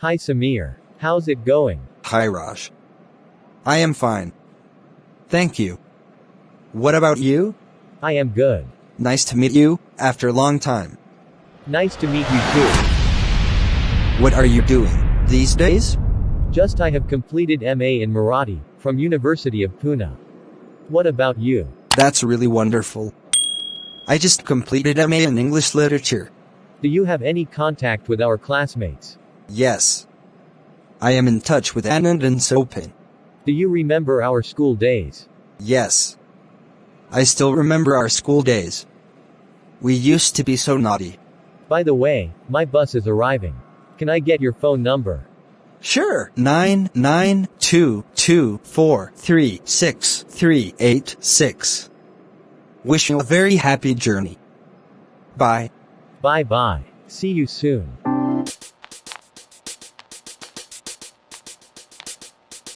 Hi Samir. How's it going? Hi Raj. I am fine. Thank you. What about you? I am good. Nice to meet you, after a long time. Nice to meet you too. What are you doing these days? Just I have completed MA in Marathi, from University of Pune. What about you? That's really wonderful. I just completed MA in English Literature. Do you have any contact with our classmates? Yes. I am in touch with Anand and Sopin. Do you remember our school days? Yes. I still remember our school days. We used to be so naughty. By the way, my bus is arriving. Can I get your phone number? Sure. 9922436386. Wish you a very happy journey. Bye. Bye bye. See you soon.